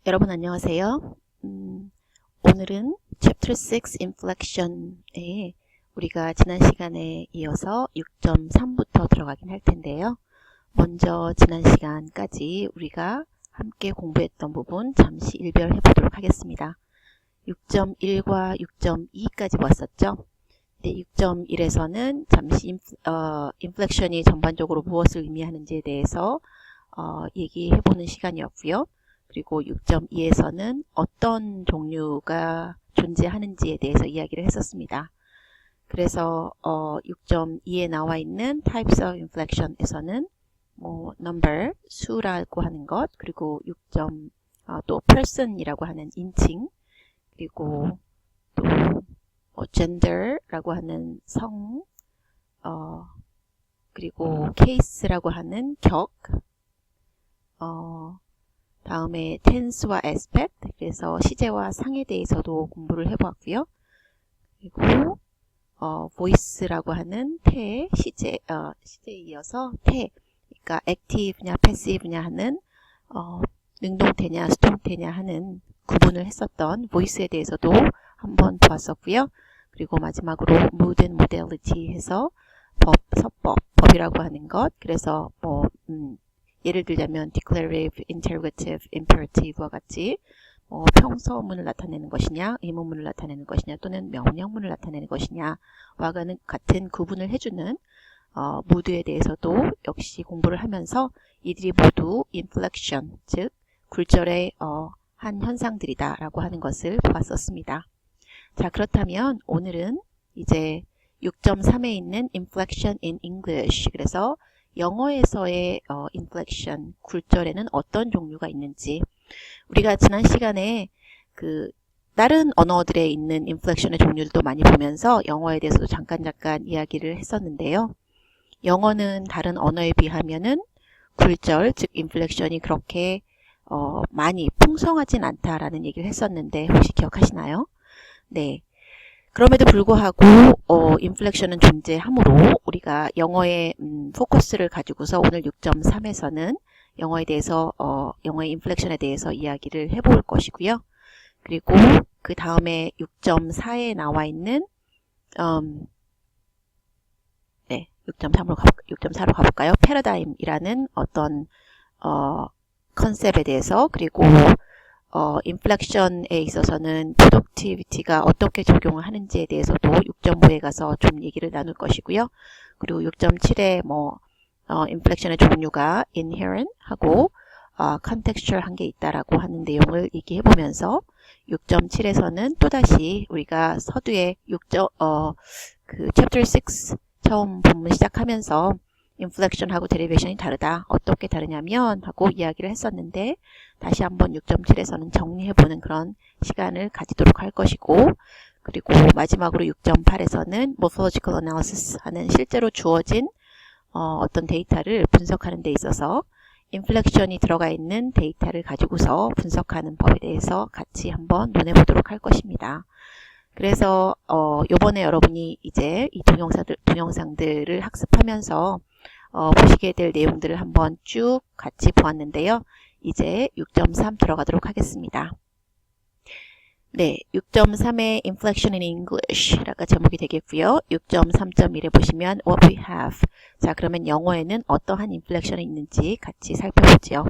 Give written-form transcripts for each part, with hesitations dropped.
여러분 안녕하세요. 오늘은 Chapter 6 Inflection에 우리가 지난 시간에 이어서 6.3부터 들어가긴 할 텐데요. 먼저 지난 시간까지 우리가 함께 공부했던 부분 잠시 일별해 보도록 하겠습니다. 6.1과 6.2까지 봤었죠. 6.1에서는 잠시 인플렉션이 전반적으로 무엇을 의미하는지에 대해서 얘기해보는 시간이었고요. 그리고 6.2에서는 어떤 종류가 존재하는지에 대해서 이야기를 했었습니다. 그래서 6.2에 나와 있는 Types of Inflection에서는 number, 수라고 하는 것, 그리고 또 person이라고 하는 인칭, 그리고 또 gender라고 하는 성, 그리고 case라고 하는 격, 다음에 tense와 aspect, 그래서 시제와 상에 대해서도 공부를 해보았고요. 그리고 voice라고 하는 태, 시제에 이어서 태, 그러니까 active냐 passive냐 하는 능동태냐 수동태냐 하는 구분을 했었던 voice에 대해서도 한번 보았었고요. 그리고 마지막으로 mood and modality 해서 서법, 법이라고 하는 것, 그래서 예를 들자면 declarative, interrogative, imperative와 같이 평서문을 나타내는 것이냐, 의문문을 나타내는 것이냐, 또는 명령문을 나타내는 것이냐와 같은 구분을 해주는 mood에 대해서도 역시 공부를 하면서 이들이 모두 inflection, 즉 굴절의 한 현상들이다 라고 하는 것을 보았었습니다. 자, 그렇다면 오늘은 이제 6.3에 있는 inflection in English, 그래서 영어에서의 inflection, 굴절에는 어떤 종류가 있는지, 우리가 지난 시간에 다른 언어들에 있는 inflection의 종류들도 많이 보면서 영어에 대해서도 잠깐 이야기를 했었는데요. 영어는 다른 언어에 비하면은 굴절, 즉 inflection이 그렇게 많이 풍성하진 않다라는 얘기를 했었는데 혹시 기억하시나요? 네. 그럼에도 불구하고 인플렉션은 존재하므로 우리가 영어의 포커스를 가지고서 오늘 6.3에서는 영어에 대해서 영어의 인플렉션에 대해서 이야기를 해볼 것이고요. 그리고 그 다음에 6.4에 나와 있는 6.4로 가볼까요? 패러다임이라는 어떤 컨셉에 대해서, 그리고 인플렉션에 있어서는 productivity가 어떻게 적용을 하는지에 대해서도 6.5에 가서 좀 얘기를 나눌 것이고요. 그리고 6.7에 인플렉션의 종류가 inherent 하고 contextual 한 게 있다라고 하는 내용을 얘기해 보면서 6.7에서는 또다시 우리가 서두에 chapter 6 처음 본문 시작하면서 인플렉션하고 데리베이션이 다르다. 어떻게 다르냐면 하고 이야기를 했었는데 다시 한번 6.7에서는 정리해보는 그런 시간을 가지도록 할 것이고, 그리고 마지막으로 6.8에서는 morphological analysis 하는 실제로 주어진 어떤 데이터를 분석하는 데 있어서 인플렉션이 들어가 있는 데이터를 가지고서 분석하는 법에 대해서 같이 한번 논해보도록 할 것입니다. 그래서 요번에 여러분이 이제 이 동영상들을 학습하면서 보시게 될 내용들을 한번 쭉 같이 보았는데요. 이제 6.3 들어가도록 하겠습니다. 네, 6.3의 Inflection in English 라가 제목이 되겠고요. 6.3.1에 보시면 What we have. 자, 그러면 영어에는 어떠한 인플렉션이 있는지 같이 살펴보죠.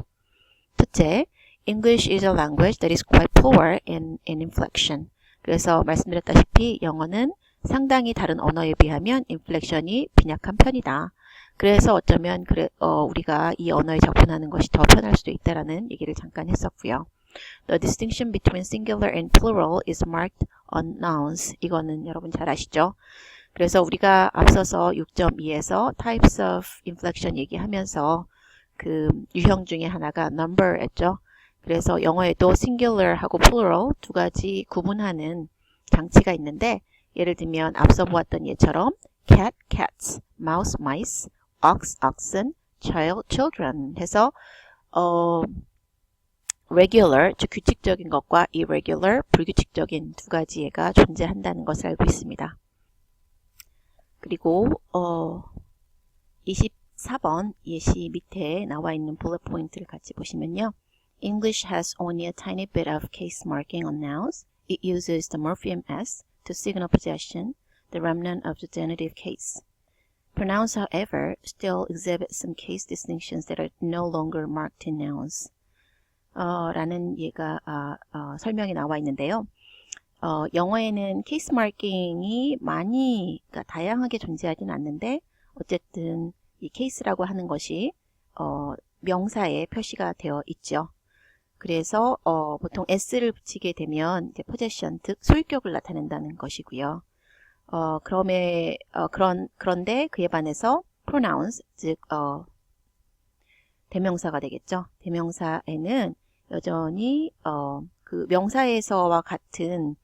첫째, English is a language that is quite poor in inflection. 그래서 말씀드렸다시피 영어는 상당히 다른 언어에 비하면 인플렉션이 빈약한 편이다. 그래서 어쩌면 우리가 이 언어에 접근하는 것이 더 편할 수도 있다라는 얘기를 잠깐 했었고요. The distinction between singular and plural is marked on nouns. 이거는 여러분 잘 아시죠? 그래서 우리가 앞서서 6.2에서 types of inflection 얘기하면서 그 유형 중에 하나가 number였죠. 그래서 영어에도 singular하고 plural 두 가지 구분하는 장치가 있는데, 예를 들면 앞서 보았던 예처럼 cat, cats, mouse, mice, ox, oxen, child, children 해서 regular, 즉 규칙적인 것과 irregular, 불규칙적인 두 가지가 존재한다는 것을 알고 있습니다. 그리고 24번 예시 밑에 나와 있는 bullet 포인트를 같이 보시면요. English has only a tiny bit of case marking on nouns. It uses the morpheme s to signal possession, the remnant of the genitive case. Pronouns, however, still exhibit some case distinctions that are no longer marked in nouns. 라는 설명이 나와 있는데요. 영어에는 케이스 마킹이 많이, 그러니까 다양하게 존재하진 않는데, 어쨌든 이 케이스라고 하는 것이 명사에 표시가 되어 있죠. 그래서 보통 s를 붙이게 되면 이제 possession, 즉 소유격을 나타낸다는 것이고요. 그런데 그에 반해서 pronouns, 즉 대명사가 되겠죠. 대명사에는 여전히 그 명사에서와 같은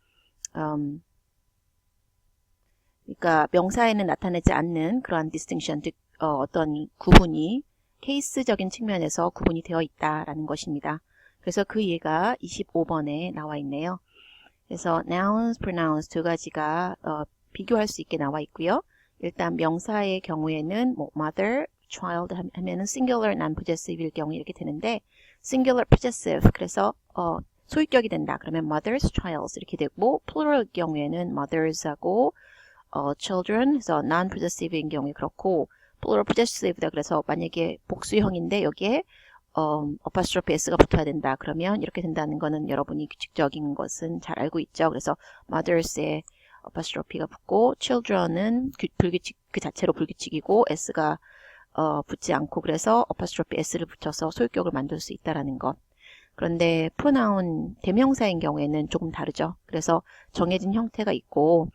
그러니까 명사에는 나타나지 않는 그러한 distinction, 즉 어떤 구분이 케이스적인 측면에서 구분이 되어 있다라는 것입니다. 그래서 그 예가 25번에 나와 있네요. 그래서 nouns, pronouns 두 가지가 비교할 수 있게 나와 있고요. 일단 명사의 경우에는 뭐 mother, child 하면은 singular non-possessive일 경우 이렇게 되는데 singular possessive, 그래서 소유격이 된다. 그러면 mothers, childs 이렇게 되고 plural 경우에는 mothers하고 children, 그래서 non-possessive인 경우에 그렇고 plural possessive다. 그래서 만약에 복수형인데 여기에 apostrophe s가 붙어야 된다. 그러면 이렇게 된다는 거는 여러분이 규칙적인 것은 잘 알고 있죠. 그래서 mothers에 apostrophe가 붙고 children은 불규칙 그 자체로 불규칙이고 s가 붙지 않고 그래서 apostrophe s를 붙여서 소유격을 만들 수 있다라는 것. 그런데 pronoun 대명사인 경우에는 조금 다르죠. 그래서 정해진 형태가 있고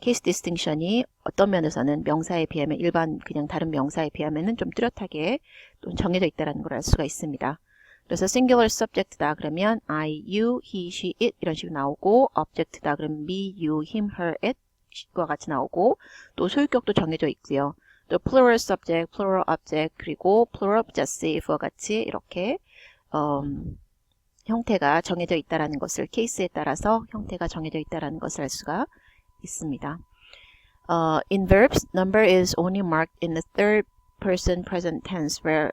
case distinction이 어떤 면에서는 명사에 비하면 일반 그냥 다른 명사에 비하면은 좀 뚜렷하게 또 정해져 있다는 걸 알 수가 있습니다. 그래서 singular subject다 그러면 I, you, he, she, it 이런 식으로 나오고 object다 그러면 me, you, him, her, it과 같이 나오고 또 소유격도 정해져 있고요. 또 plural subject, plural object 그리고 plural possessive와 같이 이렇게 형태가 정해져 있다라는 것을 케이스에 따라서 형태가 정해져 있다라는 것을 알 수가 있습니다. In verbs, number is only marked in the third person present tense where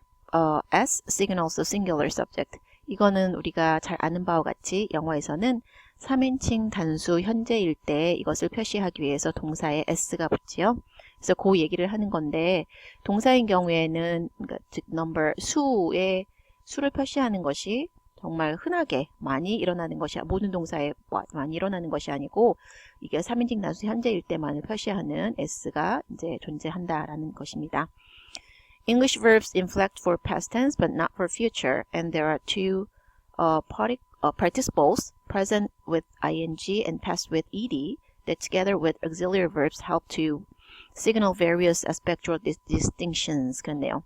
s signals the singular subject. 이거는 우리가 잘 아는 바와 같이 영어에서는 3인칭 단수 현재일 때 이것을 표시하기 위해서 동사에 s가 붙지요. 그래서 그 얘기를 하는 건데 동사인 경우에는 그러니까 즉 number 수를 표시하는 것이 정말 흔하게 많이 일어나는 것이 모든 동사에 많이 일어나는 것이 아니고 이게 3인칭 단수 현재일 때만을 표시하는 s가 이제 존재한다라는 것입니다. English verbs inflect for past tense but not for future, and there are two participles present with ing and past with ed that together with auxiliary verbs help to signal various aspectual distinctions. 그렇네요.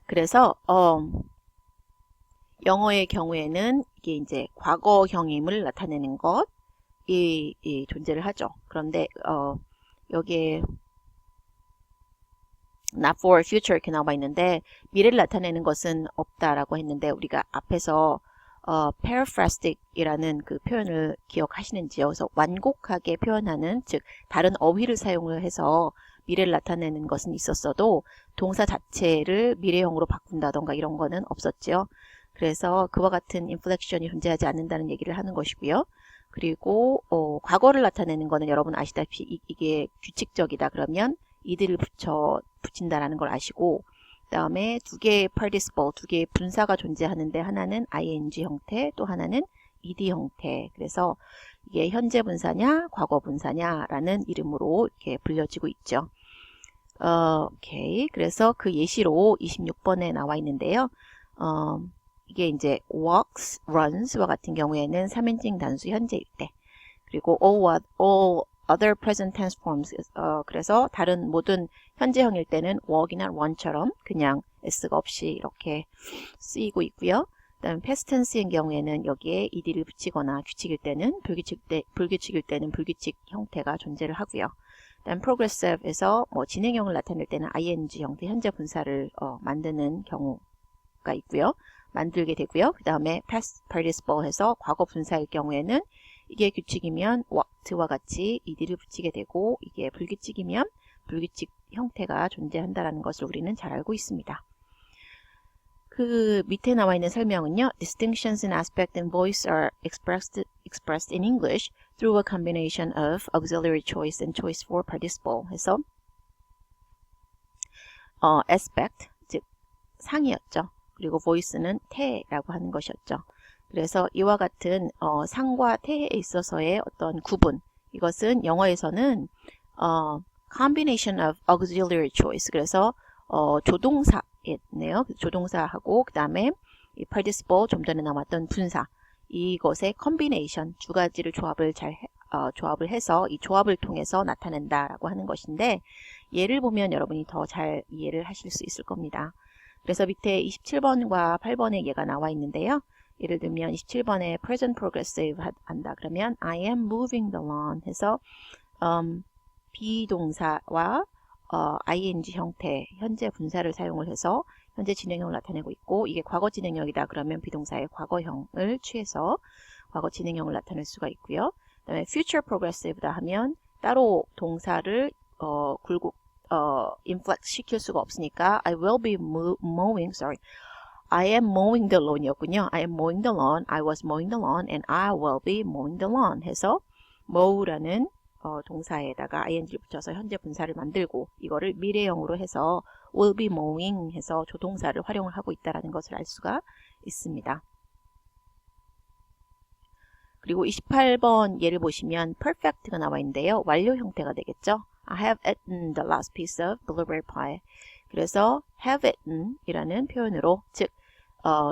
그래서 영어의 경우에는 이게 이제 과거형임을 나타내는 것이 존재를 하죠. 그런데 여기에 not for future 이렇게 나와 있는데 미래를 나타내는 것은 없다라고 했는데 우리가 앞에서 paraphrastic이라는 그 표현을 기억하시는지요? 그래서 완곡하게 표현하는 즉 다른 어휘를 사용을 해서 미래를 나타내는 것은 있었어도 동사 자체를 미래형으로 바꾼다던가 이런 거는 없었죠. 그래서 그와 같은 인플렉션이 존재하지 않는다는 얘기를 하는 것이고요. 그리고 과거를 나타내는 거는 여러분 아시다시피 이게 규칙적이다 그러면 이들을 붙인다라는 걸 아시고 그 다음에 두 개의 participle, 두 개의 분사가 존재하는데 하나는 ing 형태 또 하나는 ed 형태. 그래서 이게 현재 분사냐 과거 분사냐라는 이름으로 이렇게 불려지고 있죠. 오케이. 그래서 그 예시로 26번에 나와 있는데요. 이게 이제 walks, runs와 같은 경우에는 3인칭 단수 현재일 때 그리고 all other present tense forms 그래서 다른 모든 현재형일 때는 walk이나 run처럼 그냥 s가 없이 이렇게 쓰이고 있고요. 그다음 past tense인 경우에는 여기에 ed를 붙이거나 규칙일 때는 불규칙일 때는 불규칙 형태가 존재를 하고요. 그다음 progressive에서 뭐 진행형을 나타낼 때는 ing 형태 현재 분사를 만드는 경우가 있고요. 만들게 되고요. 그 다음에 past participle 해서 과거 분사일 경우에는 이게 규칙이면 walked와 같이 ed를 붙이게 되고 이게 불규칙이면 불규칙 형태가 존재한다는 것을 우리는 잘 알고 있습니다. 그 밑에 나와 있는 설명은요. Distinctions in aspect and voice are expressed in English through a combination of auxiliary choice and choice for participle 해서 aspect, 즉 상이었죠. 그리고 voice는 태라고 하는 것이었죠. 그래서 이와 같은 상과 태에 있어서의 어떤 구분, 이것은 영어에서는 combination of auxiliary choice, 그래서 조동사였네요. 조동사하고 그 다음에 이 participle, 좀 전에 나왔던 분사, 이것의 combination, 두 가지를 조합을 해서 이 조합을 통해서 나타낸다라고 하는 것인데, 예를 보면 여러분이 더 잘 이해를 하실 수 있을 겁니다. 그래서 밑에 27번과 8번에 얘가 나와 있는데요. 예를 들면 27번에 present progressive 한다 그러면 I am moving the lawn 해서 비동사와 ing 형태, 현재 분사를 사용을 해서 현재 진행형을 나타내고 있고, 이게 과거 진행형이다 그러면 비동사의 과거형을 취해서 과거 진행형을 나타낼 수가 있고요. 그 다음에 future progressive다 하면 따로 동사를 inflect 시킬 수가 없으니까 I will be I am mowing the lawn이었군요. I am mowing the lawn, I was mowing the lawn, and I will be mowing the lawn 해서 mow라는 동사에다가 ing를 붙여서 현재 분사를 만들고, 이거를 미래형으로 해서 will be mowing 해서 조동사를 활용을 하고 있다는 것을 알 수가 있습니다. 그리고 28번 예를 보시면 perfect가 나와 있는데요. 완료 형태가 되겠죠. I have eaten the last piece of blueberry pie. 그래서 have eaten 이라는 표현으로, 즉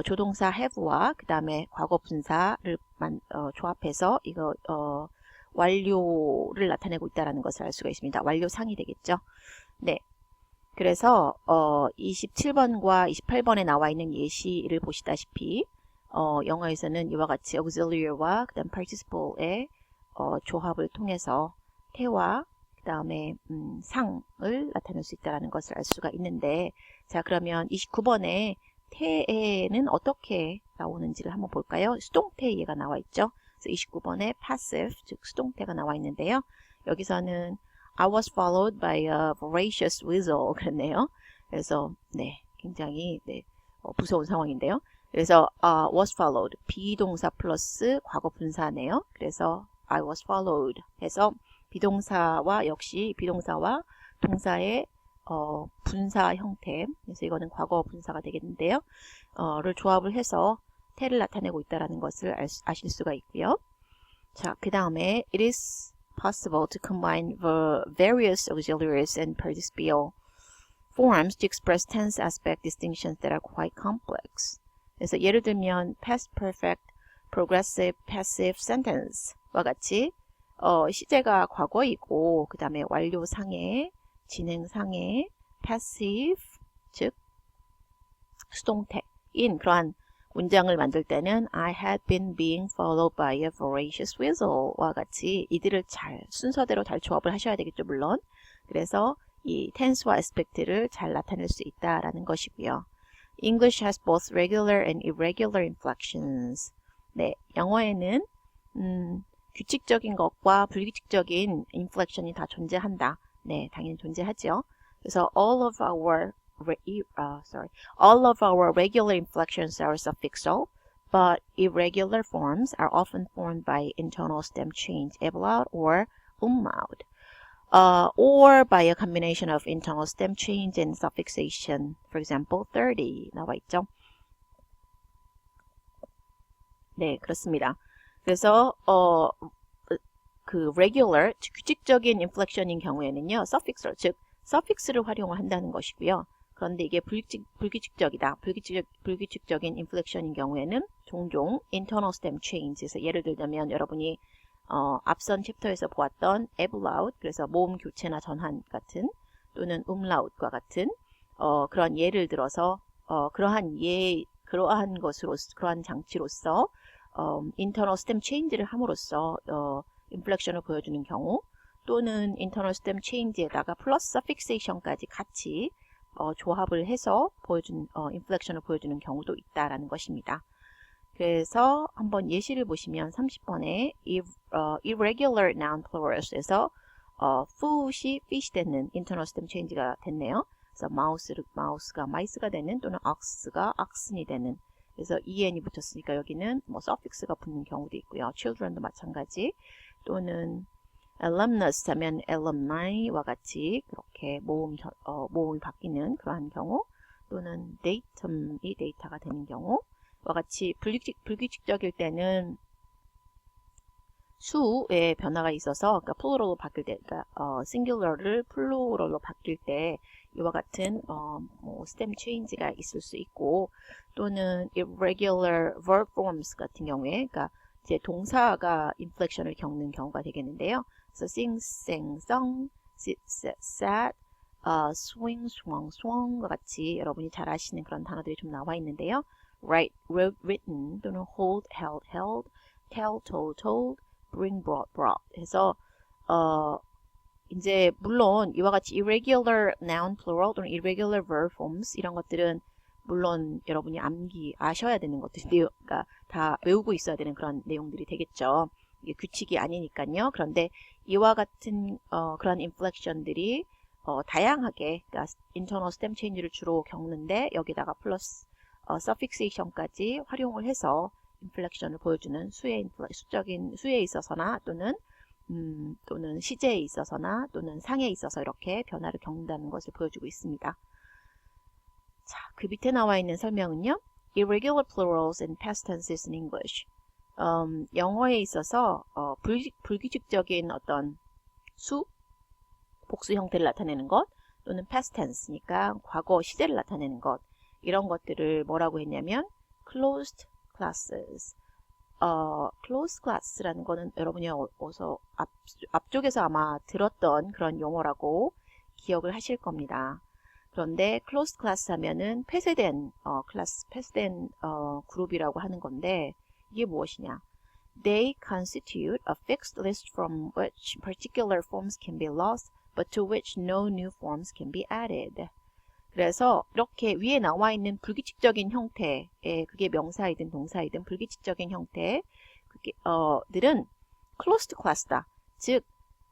조동사 have와 그 다음에 과거 분사를 조합해서 이거 완료를 나타내고 있다는 것을 알 수가 있습니다. 완료상이 되겠죠. 네. 그래서 27번과 28번에 나와 있는 예시를 보시다시피 영어에서는 이와 같이 auxiliary와 그 다음 participle의 조합을 통해서 태와 그 다음에 상을 나타낼 수 있다는 것을 알 수가 있는데, 자 그러면 29번에 태에는 어떻게 나오는지를 한번 볼까요? 수동태 예가 나와 있죠. 그래서 29번에 passive, 즉 수동태가 나와 있는데요. 여기서는 I was followed by a voracious weasel 그랬네요. 그래서 네, 굉장히 무서운 상황인데요. 그래서 was followed, 비동사 플러스 과거 분사네요. 그래서 I was followed 해서 비동사와 역시 비동사와 동사의 분사 형태, 그래서 이거는 과거 분사가 되겠는데요. 를 조합을 해서 태를 나타내고 있다는 것을 아실 수가 있고요. 자, 그 다음에 it is possible to combine the various auxiliaries and participial forms to express tense aspect distinctions that are quite complex. 그래서 예를 들면 past perfect, progressive, passive sentence와 같이 시제가 과거이고 그 다음에 완료상에, 진행상에 passive, 즉 수동태인 그러한 문장을 만들 때는 I had been being followed by a voracious weasel와 같이 이들을 순서대로 잘 조합을 하셔야 되겠죠, 물론. 그래서 이 tense와 aspect를 잘 나타낼 수 있다라는 것이고요. English has both regular and irregular inflections. 네, 영어에는 규칙적인 것과 불규칙적인 inflection이 다 존재한다. 네, 당연히 존재하죠. 그래서 all of our regular inflections are suffixal, but irregular forms are often formed by internal stem change, ablaut or umlaut, or by a combination of internal stem change and suffixation. For example, 30 나와 있죠. 네, 그렇습니다. 그래서 그 regular, 규칙적인 inflection인 경우에는요, suffixal, 즉 suffix를 활용을 한다는 것이고요. 그런데 이게 불규칙적이다. 불규칙적인 inflection인 경우에는 종종 internal stem change에서 예를 들자면 여러분이 앞선 챕터에서 보았던 ablaut, 그래서 모음 교체나 전환 같은, 또는 umlaut과 같은 그런 예를 들어서 그러한 장치로서 internal stem change를 함으로써 inflection을 보여주는 경우, 또는 internal stem change에다가 플러스 suffixation까지 같이 조합을 해서 inflection을 보여주는 경우도 있다라는 것입니다. 그래서 한번 예시를 보시면 30번에 irregular noun plurals에서 food이 fish 되는 internal stem change가 됐네요. 그래서 마우스가 마이스가 되는 또는 ox가 oxen이 되는. 그래서 en이 붙었으니까 여기는 뭐 suffix가 붙는 경우도 있고요. children도 마찬가지. 또는 alumnus 하면 alumni와 같이 그렇게 모음이 바뀌는 그러한 경우. 또는 datum이 데이터가 되는 경우와 같이 불규칙적일 때는 수의 변화가 있어서, 그러니까 플루럴로 바뀔 때, 그러니까 싱귤러를 플루럴로 바뀔 때 이와 같은 뭐 stem change가 있을 수 있고, 또는 irregular verb forms 같은 경우에, 그러니까 이제 동사가 inflection을 겪는 경우가 되겠는데요. 그래서 sing, sang, sung, sit, sat, sat, swing, swung, swung과 같이 여러분이 잘 아시는 그런 단어들이 좀 나와 있는데요. write, wrote, written, 또는 hold, held, held, tell, told, told, bring, brought, brought 해서 이제 물론 이와 같이 irregular noun plural 또는 irregular verb forms 이런 것들은 물론 여러분이 아셔야 되는 것들인데요. 그러니까 다 외우고 있어야 되는 그런 내용들이 되겠죠. 이게 규칙이 아니니까요. 그런데 이와 같은 그런 inflection들이 다양하게, 그러니까 internal stem change를 주로 겪는데 여기다가 플러스 suffixation까지 활용을 해서 인플렉션을 보여주는 수적인 수에 있어서나 또는 시제에 있어서나 또는 상에 있어서 이렇게 변화를 겪는다는 것을 보여주고 있습니다. 자, 그 밑에 나와 있는 설명은요. Irregular plurals and past tenses in English. 영어에 있어서 불규칙적인 어떤 복수 형태를 나타내는 것, 또는 past tense니까 과거 시제를 나타내는 것, 이런 것들을 뭐라고 했냐면 closed classes. closed class라는 거는 여러분이 어서 앞쪽에서 아마 들었던 그런 용어라고 기억을 하실 겁니다. 그런데 closed class 하면은 폐쇄된 그룹이라고 하는 건데, 이게 무엇이냐? They constitute a fixed list from which particular forms can be lost, but to which no new forms can be added. 그래서 이렇게 위에 나와 있는 불규칙적인 형태, 그게 명사이든 동사이든 불규칙적인 형태, 들은 closed class다. 즉,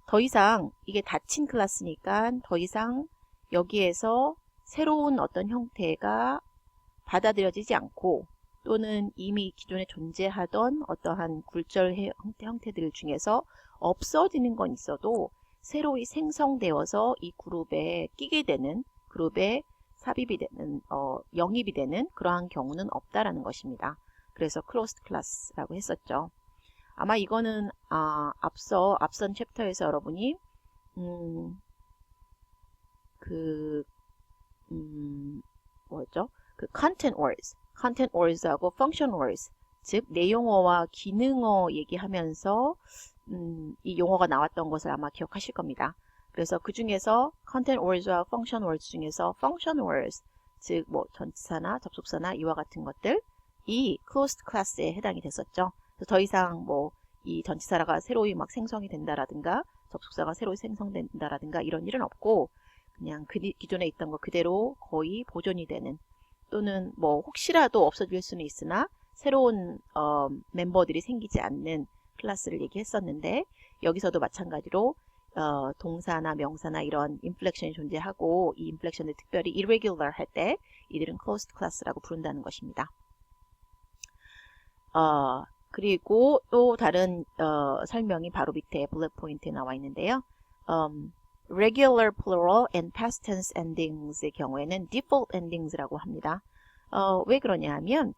더 이상 이게 닫힌 클래스니까 더 이상 여기에서 새로운 어떤 형태가 받아들여지지 않고, 또는 이미 기존에 존재하던 어떠한 굴절 형태들 중에서 없어지는 건 있어도 새로이 생성되어서 이 그룹에 끼게 되는, 그룹에 삽입이 되는, 영입이 되는 그러한 경우는 없다라는 것입니다. 그래서 closed class라고 했었죠. 아마 이거는 앞선 챕터에서 여러분이 뭐였죠? 그 content words하고 function words, 즉 내용어와 기능어 얘기하면서 이 용어가 나왔던 것을 아마 기억하실 겁니다. 그래서 그 중에서 content words와 function words 중에서 function words, 즉 뭐 전치사나 접속사나 이와 같은 것들, 이 closed class에 해당이 됐었죠. 그래서 더 이상 뭐 이 전치사가 새로이 막 생성이 된다라든가 접속사가 새로이 생성된다라든가 이런 일은 없고, 그냥 기존에 있던 거 그대로 거의 보존이 되는, 또는 뭐 혹시라도 없어질 수는 있으나 새로운 멤버들이 생기지 않는 클래스를 얘기했었는데, 여기서도 마찬가지로 동사나 명사나 이런 인플렉션이 존재하고, 이 인플렉션을 특별히 irregular 할 때 이들은 closed class라고 부른다는 것입니다. 그리고 또 다른 설명이 바로 밑에 블랙 포인트에 나와 있는데요. regular plural and past tense endings의 경우에는 default endings라고 합니다. 왜 그러냐 하면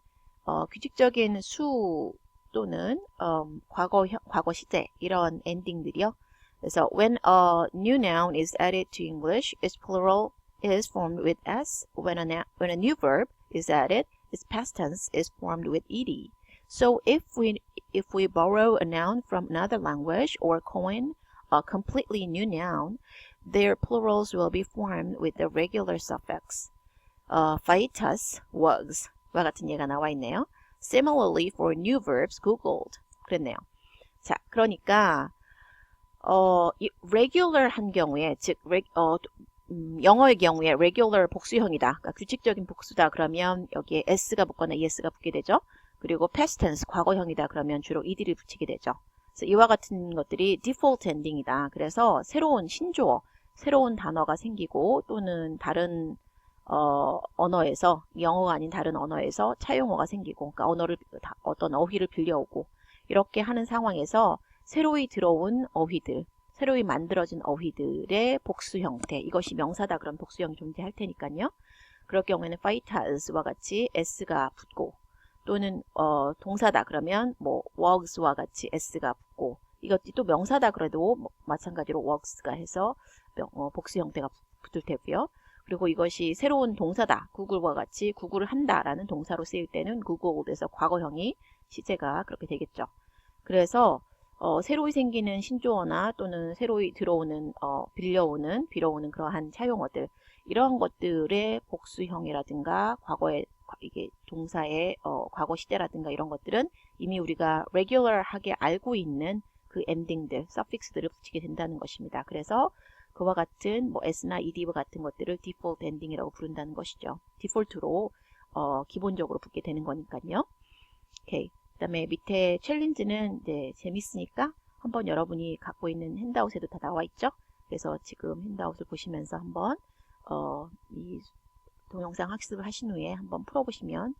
규칙적인 수 또는 과거 시제 이런 엔딩들이요. 그래서 when a new noun is added to English, its plural is formed with s. When a new verb is added, its past tense is formed with ed. So if we borrow a noun from another language or coin a completely new noun, their plurals will be formed with the regular suffix. Faitas, was 와 같은 예가 나와 있네요. Similarly for new verbs, googled. 그랬네요. 자, 그러니까 regular한 경우에, 즉 영어의 경우에 regular 복수형이다. 그러니까 규칙적인 복수다. 그러면 여기에 s가 붙거나 es가 붙게 되죠. 그리고 past tense, 과거형이다. 그러면 주로 ed를 붙이게 되죠. 그래서 이와 같은 것들이 default ending이다. 그래서 새로운 신조어, 새로운 단어가 생기고 또는 다른 언어에서 영어가 아닌 다른 언어에서 차용어가 생기고 그러니까 어떤 어휘를 빌려오고 이렇게 하는 상황에서 새로이 들어온 어휘들, 새로이 만들어진 어휘들의 복수 형태, 이것이 명사다 그럼 복수형이 존재할 테니까요. 그럴 경우에는 fighters와 같이 s가 붙고 또는 동사다 그러면 뭐 works와 같이 s가 붙고 이것이 또 명사다 그래도 마찬가지로 works가 해서 복수 형태가 붙을 테고요. 그리고 이것이 새로운 동사다. 구글과 같이 구글을 한다라는 동사로 쓰일 때는 구글에서 과거형이 시제가 그렇게 되겠죠. 그래서 새로이 생기는 신조어나 또는 새로이 들어오는 빌려오는 그러한 차용어들 이런 것들의 복수형이라든가 과거의 이게 동사의 과거 시제라든가 이런 것들은 이미 우리가 레귤러하게 알고 있는 그 엔딩들, 서픽스들을 붙이게 된다는 것입니다. 그래서 그와 같은 뭐 s나 ed와 같은 것들을 디폴트 엔딩이라고 부른다는 것이죠. 디폴트로 기본적으로 붙게 되는 거니까요. 오케이. 그다음에 밑에 챌린지는 이제 재밌으니까 한번 여러분이 갖고 있는 핸드아웃에도 다 나와 있죠. 그래서 지금 핸드아웃을 보시면서 한번 이 동영상 학습을 하신 후에 한번 풀어보시면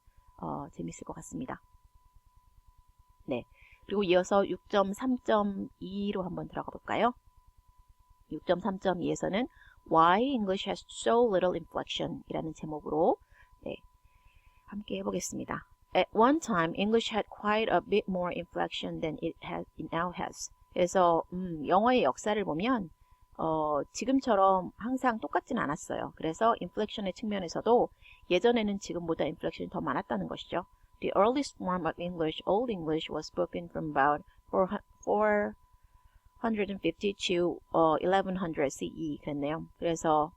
재밌을 것 같습니다. 네. 그리고 이어서 6.3.2로 한번 들어가 볼까요? 6.3.2에서는 Why English has so little inflection 이라는 제목으로 네, 함께 해보겠습니다. At one time, English had quite a bit more inflection than it now has. 그래서 영어의 역사를 보면 지금처럼 항상 똑같진 않았어요. 그래서 inflection의 측면에서도 예전에는 지금보다 inflection이 더 많았다는 것이죠. The earliest form of English, Old English, was spoken from about 450 to 1100 CE 그랬네요. 그래서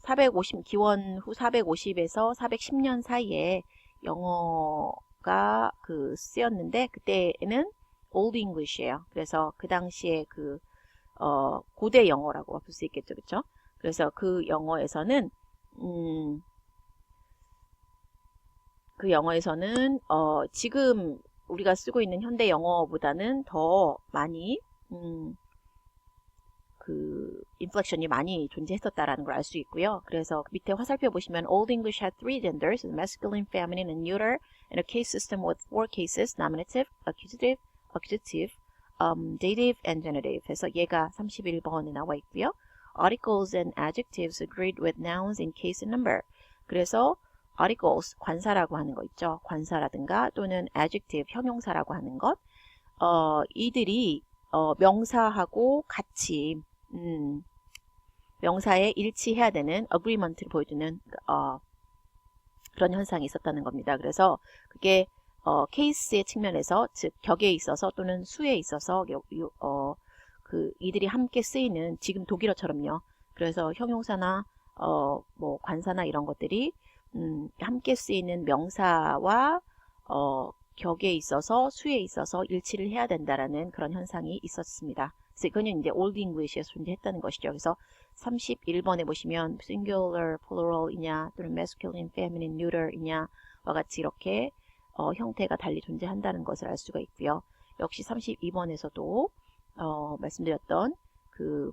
450 기원 후 450에서 410년 사이에 영어가 쓰였는데 그때는 Old English예요. 그래서 그 당시에 고대 영어라고 볼 수 있겠죠, 그렇죠? 그래서 그 영어에서는 지금 우리가 쓰고 있는 현대 영어보다는 더 많이 인플렉션이 많이 존재했었다라는 걸 알 수 있고요. 그래서 밑에 화살표 보시면 Old English had three genders, masculine, feminine, and neuter, and a case system with four cases, nominative, accusative, dative, and genitive. 그래서 얘가 31번에 나와 있고요. Articles and adjectives agreed with nouns in case and number. 그래서 articles, 관사라고 하는 거 있죠. 관사라든가 또는 adjective, 형용사라고 하는 것. 이들이 명사하고 같이 명사에 일치해야 되는 agreement를 보여주는 그런 현상이 있었다는 겁니다. 그래서 그게 케이스의 측면에서 즉 격에 있어서 또는 수에 있어서 이들이 함께 쓰이는 지금 독일어처럼요. 그래서 형용사나 뭐 관사나 이런 것들이 함께 쓰이는 명사와 격에 있어서 수에 있어서 일치를 해야 된다라는 그런 현상이 있었습니다. 그래서 이거는 이제 Old English에서 존재했다는 것이죠. 그래서 31번에 보시면 singular, plural이냐 또는 masculine, feminine, neuter이냐와 같이 이렇게 형태가 달리 존재한다는 것을 알 수가 있고요. 역시 32번에서도 말씀드렸던 그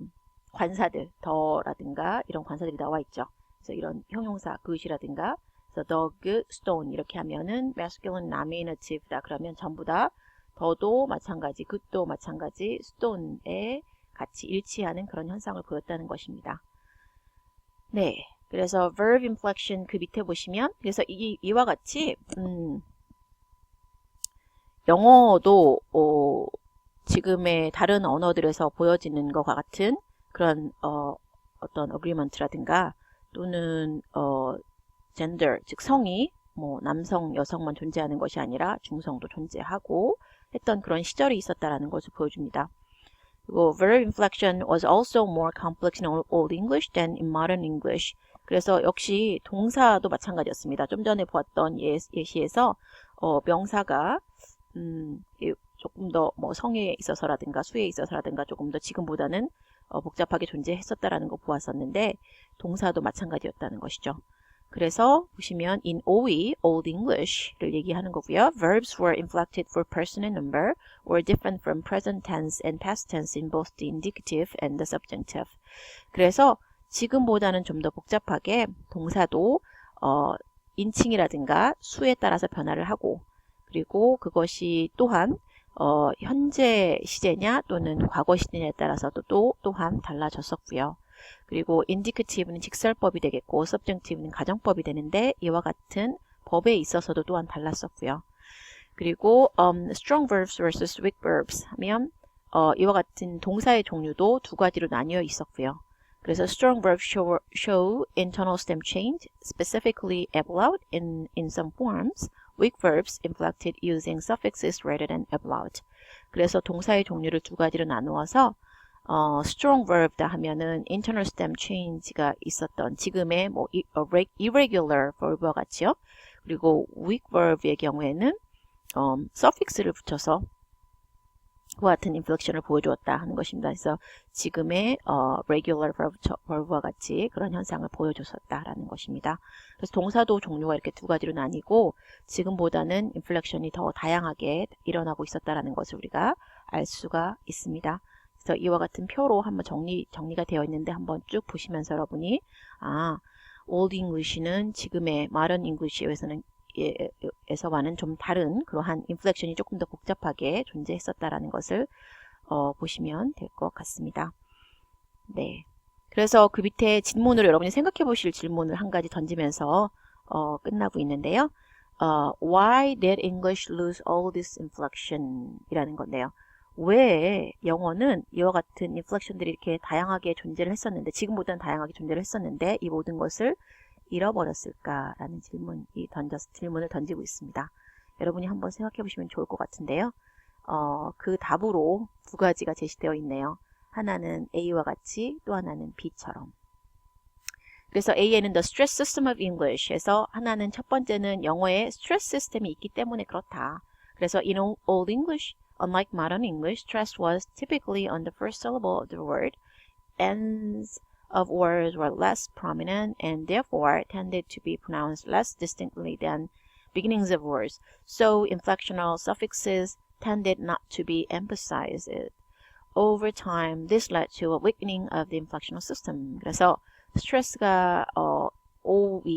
관사들, 더라든가 이런 관사들이 나와 있죠. 그래서 이런 형용사, 그것이라든가 그래서 dog, stone 이렇게 하면은 masculine nominative다. 그러면 전부 다 더도 마찬가지, good도 마찬가지, stone에 같이 일치하는 그런 현상을 보였다는 것입니다. 네, 그래서 verb inflection 그 밑에 보시면 그래서 이와 같이 영어도 지금의 다른 언어들에서 보여지는 것과 같은 그런 어떤 agreement라든가 또는 gender, 즉 성이 뭐 남성, 여성만 존재하는 것이 아니라 중성도 존재하고 했던 그런 시절이 있었다라는 것을 보여줍니다. 그리고 verb inflection was also more complex in Old English than in modern English. 그래서 역시 동사도 마찬가지였습니다. 좀 전에 보았던 예시에서 명사가 조금 더 뭐 성에 있어서라든가 수에 있어서라든가 조금 더 지금보다는 복잡하게 존재했었다라는 거 보았었는데 동사도 마찬가지였다는 것이죠. 그래서 보시면 in OE, Old English를 얘기하는 거고요. Verbs were inflected for person and number, were different from present tense and past tense in both the indicative and the subjunctive. 그래서 지금보다는 좀 더 복잡하게 동사도 인칭이라든가 수에 따라서 변화를 하고, 그리고 그것이 또한 현재 시제냐 또는 과거 시제냐에 따라서도 또한 달라졌었고요. 그리고 indicative는 직설법이 되겠고 subjunctive는 가정법이 되는데 이와 같은 법에 있어서도 또한 달랐었고요. 그리고 strong verbs versus weak verbs 하면 이와 같은 동사의 종류도 두 가지로 나뉘어 있었고요. 그래서 strong verbs show internal stem change, specifically ablaut in some forms. Weak verbs inflected using suffixes rather than ablaut. 그래서 동사의 종류를 두 가지로 나누어서 strong verb다 하면은 internal stem change가 있었던 지금의 뭐 irregular verb와 같이요. 그리고 weak verb의 경우에는 suffix를 붙여서 그와 같은 inflection을 보여주었다 하는 것입니다. 그래서 지금의 regular verb와 같이 그런 현상을 보여줬었다라는 것입니다. 그래서 동사도 종류가 이렇게 두 가지로 나뉘고 지금보다는 inflection이 더 다양하게 일어나고 있었다라는 것을 우리가 알 수가 있습니다. 그래서 이와 같은 표로 한번 정리가 되어 있는데 한번 쭉 보시면서 여러분이 Old English는 지금의 Modern English에서와는 좀 다른 그러한 인플렉션이 조금 더 복잡하게 존재했었다라는 것을 보시면 될 것 같습니다. 네. 그래서 그 밑에 질문으로 여러분이 생각해 보실 질문을 한 가지 던지면서 끝나고 있는데요. Why did English lose all this inflection? 이라는 건데요. 왜 영어는 이와 같은 인플렉션들이 이렇게 다양하게 존재를 했었는데 지금보다는 다양하게 존재를 했었는데 이 모든 것을 잃어버렸을까라는 질문을 던지고 있습니다. 여러분이 한번 생각해 보시면 좋을 것 같은데요. 그 답으로 두 가지가 제시되어 있네요. 하나는 A와 같이 또 하나는 B처럼. 그래서 A에는 the stress system of English에서 하나는 첫 번째는 영어에 stress 시스템이 있기 때문에 그렇다. 그래서 in Old English, unlike modern English, stress was typically on the first syllable of the word. Ends of words were less prominent and therefore tended to be pronounced less distinctly than beginnings of words. So inflectional suffixes tended not to be emphasized. Over time, this led to a weakening of the inflectional system. 그래서 스트레스가 Old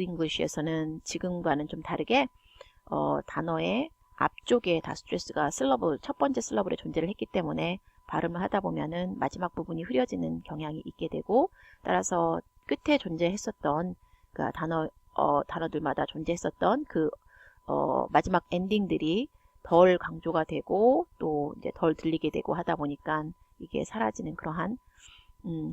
English에서는 지금과는 좀 다르게 단어의 앞쪽에 다 스트레스가 첫 번째 슬러블에 존재를 했기 때문에 발음을 하다 보면은 마지막 부분이 흐려지는 경향이 있게 되고 따라서 끝에 존재했었던 그 단어들마다 존재했었던 그 마지막 엔딩들이 덜 강조가 되고 또 이제 덜 들리게 되고 하다 보니까 이게 사라지는 그러한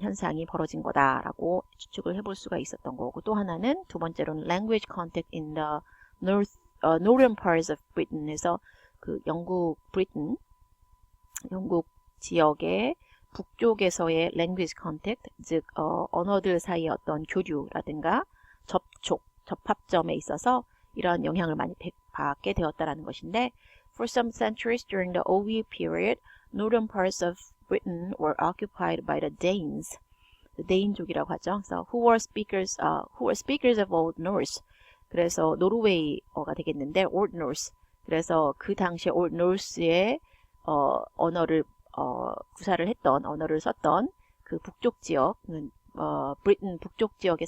현상이 벌어진 거다라고 추측을 해볼 수가 있었던 거고 또 하나는 두 번째로는 language contact in the northern parts of Britain에서 그 영국 지역의 북쪽에서의 language contact, 즉 언어들 사이의 어떤 교류라든가 접합점에 있어서 이런 영향을 많이 받게 되었다라는 것인데 For some centuries during the OE period, northern parts of Britain were occupied by the Danes. 데인족이라고 하죠. So who were speakers of Old Norse. 그래서 노르웨이어가 되겠는데 Old Norse. 그래서 그 당시에 Old Norse의 언어를 구사를 했던 언어를 썼던 그 북쪽 지역, 브리튼 북쪽 지역의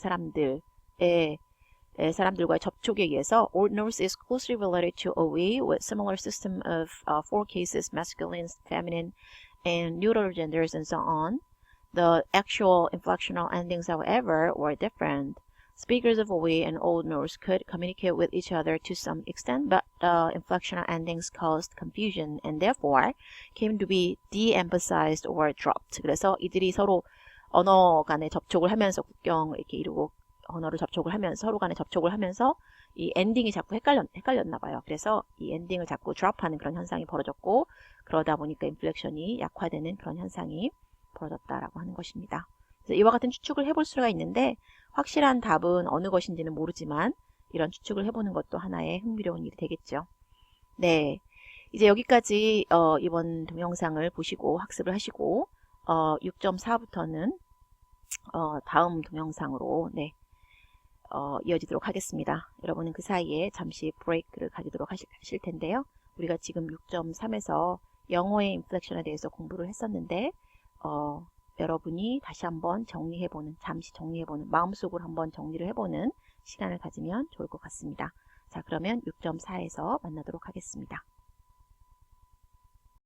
사람들과의 접촉에 의해서 Old Norse is closely related to OE with similar system of four cases, masculine, feminine, and neuter genders, and so on. The actual inflectional endings, however, were different. Speakers of OE and Old Norse could communicate with each other to some extent, but the inflectional endings caused confusion and therefore came to be de-emphasized or dropped. 그래서 이들이 서로 언어 간의 접촉을 하면서 국경을 이렇게 이루고 언어를 접촉을 하면서 서로 간에 접촉을 하면서 이 엔딩이 자꾸 헷갈렸나 봐요. 그래서 이 엔딩을 자꾸 드롭하는 그런 현상이 벌어졌고 그러다 보니까 인플렉션이 약화되는 그런 현상이 벌어졌다라고 하는 것입니다. 그래서 이와 같은 추측을 해볼 수가 있는데 확실한 답은 어느 것인지는 모르지만 이런 추측을 해보는 것도 하나의 흥미로운 일이 되겠죠. 네, 이제 여기까지 이번 동영상을 보시고 학습을 하시고 6.4부터는 다음 동영상으로 이어지도록 하겠습니다. 여러분은 그 사이에 잠시 브레이크를 가지도록 하실 텐데요. 우리가 지금 6.3에서 영어의 인플렉션에 대해서 공부를 했었는데 여러분이 다시 한번 잠시 정리해보는, 마음속으로 한번 정리를 해보는 시간을 가지면 좋을 것 같습니다. 자, 그러면 6.4에서 만나도록 하겠습니다.